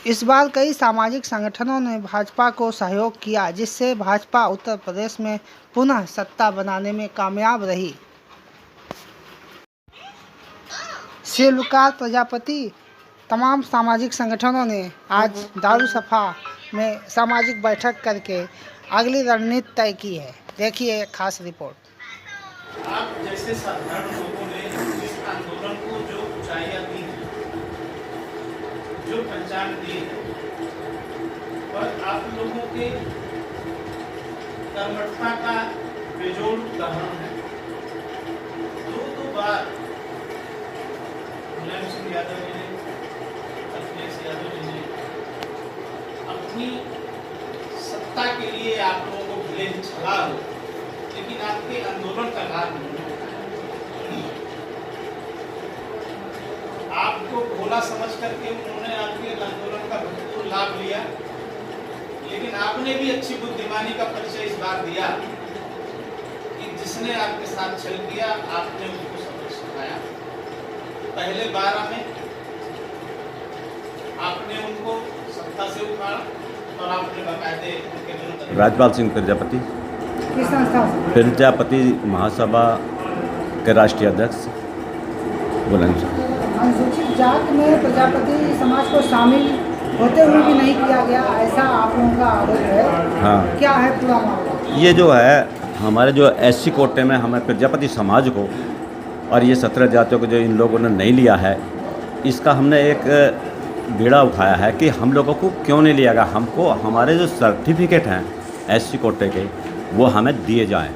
इस बार कई सामाजिक संगठनों ने भाजपा को सहयोग किया, जिससे भाजपा उत्तर प्रदेश में पुनः सत्ता बनाने में कामयाब रही। शिल्पकार प्रजापति तमाम सामाजिक संगठनों ने आज दारुसफा में सामाजिक बैठक करके अगली रणनीति तय की है। देखिए एक खास रिपोर्ट। आप जैसे साधारण लोगों ने इस आंदोलन को जो ऊंचाइयां दी हैं, जो पहचान दी है, और आप लोगों के कर्मठता का बेजोड़ उदाहरण है। दो बार मुलायम सिंह यादव जी ने, अखिलेश यादव जी ने अपनी सत्ता के लिए आप लोगों को भले ही छला हो, लेकिन आपके आंदोलन का लाभ नहीं। आपको भोला समझ करके उन्होंने आपके आंदोलन का भरपूर लाभ लिया, लेकिन आपने भी अच्छी बुद्धिमानी का परिचय इस बार दिया कि जिसने आपके साथ छल किया आपने उनको सबक सिखाया। पहले 12 में आपने उनको सत्ता से उखाड़ा और आपने बाकायदे उनके विरुद्ध राजपाल सिंह प्रजापति, किस संस्था से? प्रजापति महासभा के राष्ट्रीय अध्यक्ष बुलंदशहर। अनुसूचित जाति में प्रजापति समाज को शामिल होते हुए भी नहीं किया गया, ऐसा आप लोगों का आरोप है। हाँ, क्या है पूरा मामला? ये जो है हमारे जो एससी कोटे में हमें प्रजापति समाज को और ये 17 जातियों को जो इन लोगों ने नहीं लिया है, इसका हमने एक बीड़ा उठाया है कि हम लोगों को क्यों नहीं लिया गया। हमको हमारे जो सर्टिफिकेट हैं एससी कोटे के वो हमें दिए जाएं।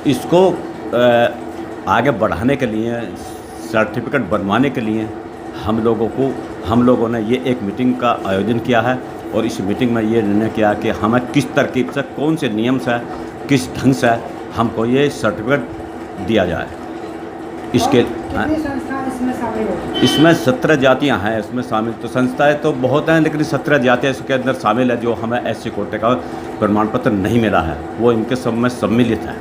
इसको आगे बढ़ाने के लिए, सर्टिफिकेट बनवाने के लिए हम लोगों ने ये एक मीटिंग का आयोजन किया है और इस मीटिंग में ये निर्णय किया कि हमें किस तरकीब से, कौन से नियम से, किस ढंग से हमको ये सर्टिफिकेट दिया जाए। इसके कितनी संस्थाएं इसमें शामिल होती? इसमें 17 जातियां हैं इसमें शामिल। तो संस्थाएं तो बहुत हैं, लेकिन 17 जातियां इसके अंदर शामिल है जो हमें एससी कोटे का प्रमाण पत्र नहीं मिला है, वो इनके सब में सम्मिलित है।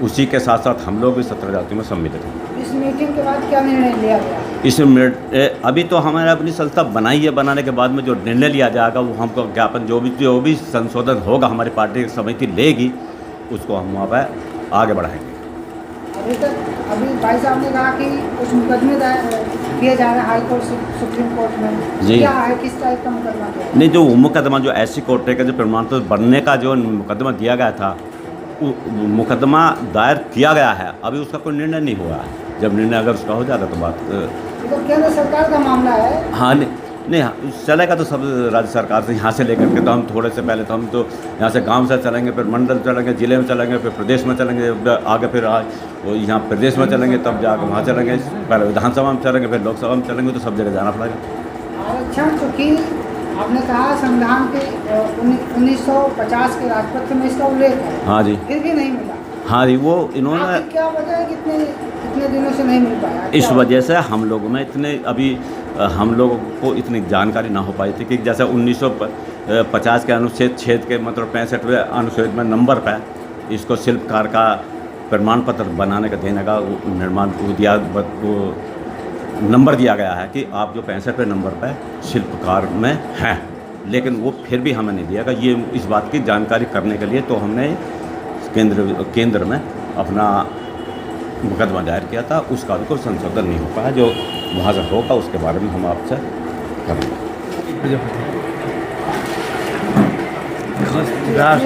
उसी के साथ साथ हम लोग भी 17 जातियों में सम्मिलित हैं। इस मीटिंग के बाद क्या निर्णय लिया गया? अभी तो हमारे अपनी संस्था बनाई है, बनाने के बाद में जो निर्णय लिया जाएगा वो हमको ज्ञापन जो भी संशोधन होगा हमारी पार्टी की समिति लेगी, उसको हम वहाँ पर आगे बढ़ाएंगे। अभी भाई साहब ने कहा कि कुछ मुकदमे किए जा रहे हैं हाई कोर्ट, सुप्रीम कोर्ट में। जी, क्या है, किस टाइप का मुकदमा किया? नहीं, जो मुकदमा जो एससी कोटे का जो प्रमाण पत्र बनने का जो मुकदमा दिया गया था, मुकदमा दायर किया गया है, अभी उसका कोई निर्णय नहीं हुआ है। जब निर्णय अगर उसका हो जाएगा तो बात तो केंद्र सरकार का मामला है। हाँ, नहीं चलेगा तो सब राज्य सरकार से, यहाँ से लेकर के तो हम थोड़े से पहले तो हम तो यहाँ से गांव से चलेंगे, फिर मंडल चलेंगे, ज़िले में चलेंगे, फिर प्रदेश में चलेंगे, आगे फिर वो यहाँ प्रदेश में चलेंगे, तब जाकर वहाँ चलेंगे, पहले विधानसभा में चलेंगे, फिर लोकसभा में चलेंगे, तो सब जगह जाना पड़ेगा। आरक्षण चूँकि आपने कहा संविधान के 1950 के राजपत्र में इसका उल्लेख है, हाँ जी, फिर भी नहीं मिला। हाँ जी, वो इन्होंने क्या वजह है, कितने दिनों से नहीं मिल पाया? इस वजह से हम लोगों में हम लोगों को इतनी जानकारी ना हो पाई थी कि जैसे 1950 के अनुच्छेद 6 के मतलब 65वें अनुच्छेद में नंबर पर इसको शिल्पकार का प्रमाण पत्र बनाने का देने का निर्माण दिया, वो नंबर दिया गया है कि आप जो 65वें नंबर पर शिल्पकार में हैं, लेकिन वो फिर भी हमें नहीं दिया गया। ये इस बात की जानकारी करने के लिए तो हमने केंद्र में अपना मुकदमा दायर किया था, उसका भी कोई संशोधन नहीं हो पाया। जो वहाँ से होगा उसके बारे में हम आपसे करेंगे। आज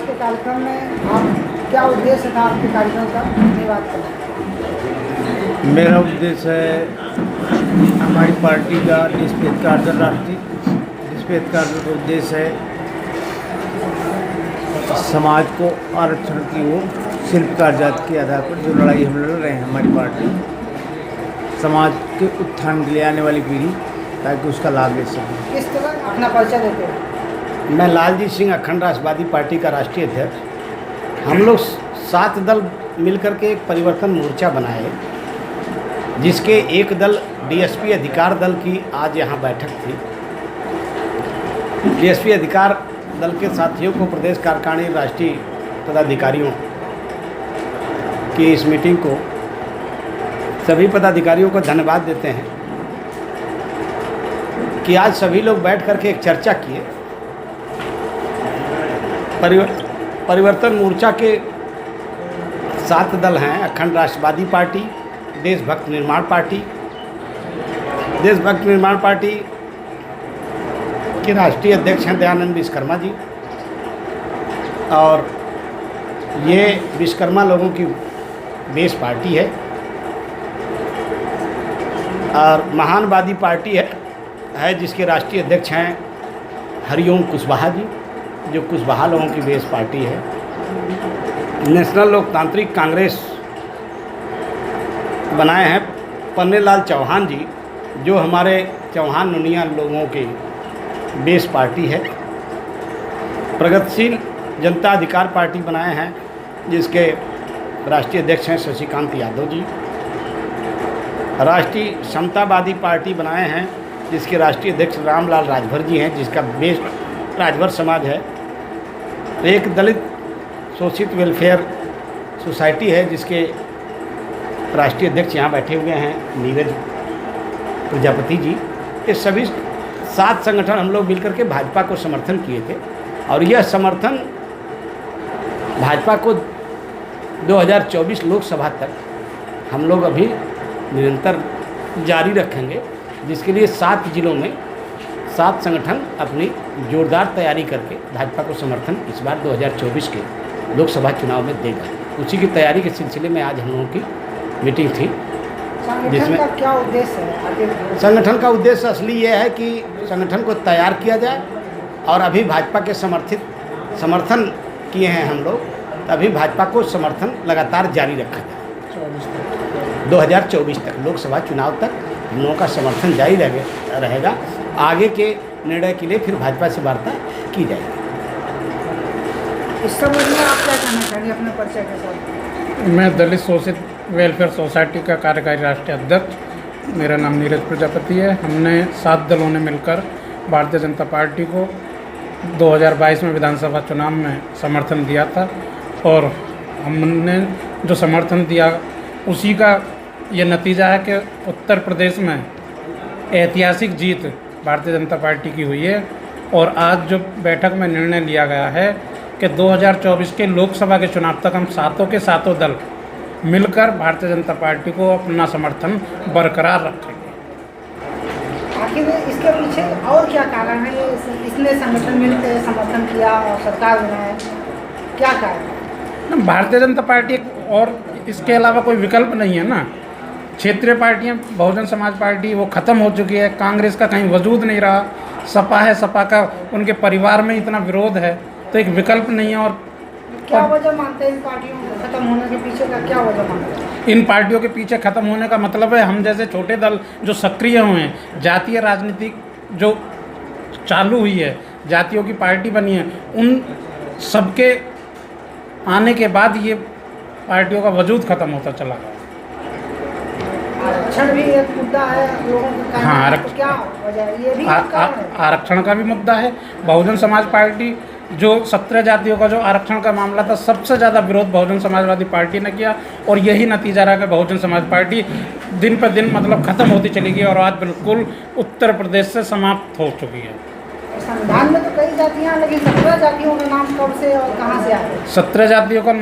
के कार्यक्रम में आप क्या उद्देश्य था आपके कार्यक्रम का? धन्यवाद करें। मेरा उद्देश्य है हमारी पार्टी का निष्पेद कार्यदल राष्ट्रीय निष्पेद कार्यदल का उद्देश्य है समाज को आरक्षण की ओर शिल्पकार जाति के आधार पर जो लड़ाई हम लड़ रहे हैं, हमारी पार्टी समाज के उत्थान के लिए आने वाली पीढ़ी ताकि उसका लाभ ले सके। किस तरह अपना परिचय देते हैं? मैं लालजी सिंह अखंड राष्ट्रवादी पार्टी का राष्ट्रीय अध्यक्ष। हम लोग 7 दल मिलकर के एक परिवर्तन मोर्चा बनाए, जिसके एक दल डीएसपी अधिकार दल की आज यहाँ बैठक थी। डीएसपी अधिकार दल के साथियों को, प्रदेश कार्यकारिणी राष्ट्रीय पदाधिकारियों की इस मीटिंग को, सभी पदाधिकारियों को धन्यवाद देते हैं कि आज सभी लोग बैठ करके एक चर्चा किए। परिवर्तन मोर्चा के 7 दल हैं। अखंड राष्ट्रवादी पार्टी, देशभक्त निर्माण पार्टी। देशभक्त निर्माण पार्टी के राष्ट्रीय अध्यक्ष हैं दयानंद विश्वकर्मा जी, और ये विश्वकर्मा लोगों की बेस पार्टी है। और महानवादी पार्टी है जिसके राष्ट्रीय अध्यक्ष हैं हरिओम कुशवाहा जी, जो कुशवाहा लोगों की बेस पार्टी है। नेशनल लोकतांत्रिक कांग्रेस बनाए हैं पन्नेलाल चौहान जी, जो हमारे चौहान नुनिया लोगों की बेस पार्टी है। प्रगतिशील जनता अधिकार पार्टी बनाए हैं जिसके राष्ट्रीय अध्यक्ष हैं शशिकांत यादव जी। राष्ट्रीय समतावादी पार्टी बनाए हैं जिसके राष्ट्रीय अध्यक्ष रामलाल राजभर जी हैं, जिसका बेस राजभर समाज है। एक दलित शोषित वेलफेयर सोसाइटी है जिसके राष्ट्रीय अध्यक्ष यहाँ बैठे हुए हैं नीरज प्रजापति जी। ये सभी 7 संगठन हम लोग मिलकर के भाजपा को समर्थन किए थे, और यह समर्थन भाजपा को 2024 लोकसभा तक हम लोग अभी निरंतर जारी रखेंगे, जिसके लिए 7 जिलों में 7 संगठन अपनी जोरदार तैयारी करके भाजपा को समर्थन इस बार 2024 के लोकसभा चुनाव में देगा। उसी की तैयारी के सिलसिले में आज हम लोगों की मीटिंग थी, संगठन का क्या उद्देश्य है आगे? संगठन का उद्देश्य असली ये है कि संगठन को तैयार किया जाए, और अभी भाजपा के समर्थन किए हैं हम लोग, अभी भाजपा को समर्थन लगातार जारी रखा जाए 2024 तक, लोकसभा चुनाव तक हम लोगों का समर्थन जारी रहेगा। आगे के निर्णय के लिए फिर भाजपा से वार्ता की जाएगी। इस संबंध में आप क्या कहना चाहेंगे अपने परिचय के साथ? मैं दलित शोषित वेलफेयर सोसाइटी का कार्यकारी राष्ट्रीय अध्यक्ष, मेरा नाम नीरज प्रजापति है। हमने 7 दलों ने मिलकर भारतीय जनता पार्टी को 2022 में विधानसभा चुनाव में समर्थन दिया था, और हमने जो समर्थन दिया उसी का ये नतीजा है कि उत्तर प्रदेश में ऐतिहासिक जीत भारतीय जनता पार्टी की हुई है। और आज जो बैठक में निर्णय लिया गया है कि 2024 के लोकसभा के चुनाव तक हम 7 के 7 दल मिलकर भारतीय जनता पार्टी को अपना समर्थन बरकरार रखेंगे। आखिर इसके पीछे और क्या कारण है? इसने संगठन मिलकर समर्थन किया और सरकार बनाया, क्या कारण है? भारतीय जनता पार्टी और इसके अलावा कोई विकल्प नहीं है ना। क्षेत्रीय पार्टियां, बहुजन समाज पार्टी वो ख़त्म हो चुकी है, कांग्रेस का कहीं वजूद नहीं रहा, सपा है, सपा का उनके परिवार में इतना विरोध है, तो एक विकल्प नहीं है। और क्या वजह मानते हैं इन पार्टियों को खत्म होने के पीछे का, क्या वजह मानते हैं? इन पार्टियों के पीछे ख़त्म होने का मतलब है हम जैसे छोटे दल जो सक्रिय हुए हैं, जातीय राजनीति जो चालू हुई है, जातियों की पार्टी बनी है, उन सबके आने के बाद ये पार्टियों का वजूद ख़त्म होता चला गया। आरक्षण भी एक मुद्दा है लोगों का। हाँ, तो क्या वजह है? ये भी एक कारण है। आरक्षण का भी मुद्दा है। बहुजन समाज पार्टी जो 17 जातियों का जो आरक्षण का मामला था, सबसे ज़्यादा विरोध बहुजन समाजवादी पार्टी ने किया, और यही नतीजा रहा कि बहुजन समाज पार्टी दिन पर दिन मतलब ख़त्म होती चली गई और आज बिल्कुल उत्तर प्रदेश से समाप्त हो चुकी है। संविधान में तो कई जातियाँ, लेकिन 17 जातियों का नाम कब से और कहाँ से आया? 17 जातियों का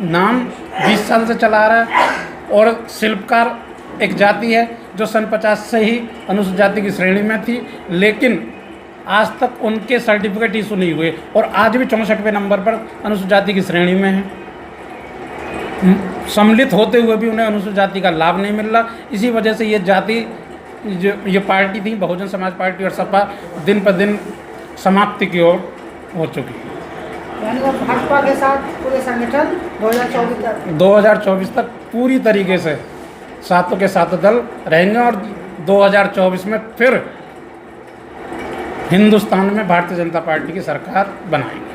नाम 20 साल से चला आ रहा है, और शिल्पकार एक जाति है जो सन 50 से ही अनुसूचित जाति की श्रेणी में थी, लेकिन आज तक उनके सर्टिफिकेट इशू नहीं हुए, और आज भी 64वें नंबर पर अनुसूचित जाति की श्रेणी में है। सम्मिलित होते हुए भी उन्हें अनुसूचित जाति का लाभ नहीं मिल रहा। इसी वजह से ये जाति, जो ये पार्टी थी बहुजन समाज पार्टी और सपा, दिन पर दिन समाप्ति की ओर हो चुकी है। यानी अब भाजपा के साथ पूरे संगठन 2024 तक पूरी तरीके से 7 के 7 दल रहेंगे, और 2024 में फिर हिंदुस्तान में भारतीय जनता पार्टी की सरकार बनाएंगे।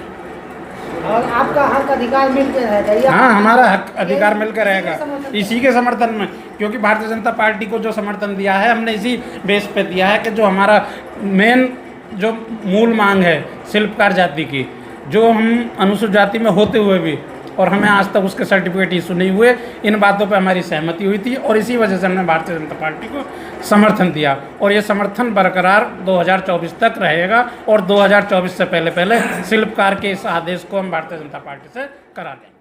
और आपका हक अधिकार मिलकर रहेगा? हाँ, हमारा हक अधिकार मिलकर रहेगा इसी के समर्थन में, क्योंकि भारतीय जनता पार्टी को जो समर्थन दिया है हमने इसी बेस पे दिया है कि जो हमारा मेन जो मूल मांग है शिल्पकार जाति की, जो हम अनुसूचित जाति में होते हुए भी और हमें आज तक उसके सर्टिफिकेट इशू नहीं हुए। इन बातों पर हमारी सहमति हुई थी और इसी वजह से हमने भारतीय जनता पार्टी को समर्थन दिया और ये समर्थन बरकरार 2024 तक रहेगा और 2024 से पहले शिल्पकार के इस आदेश को हम भारतीय जनता पार्टी से करा देंगे।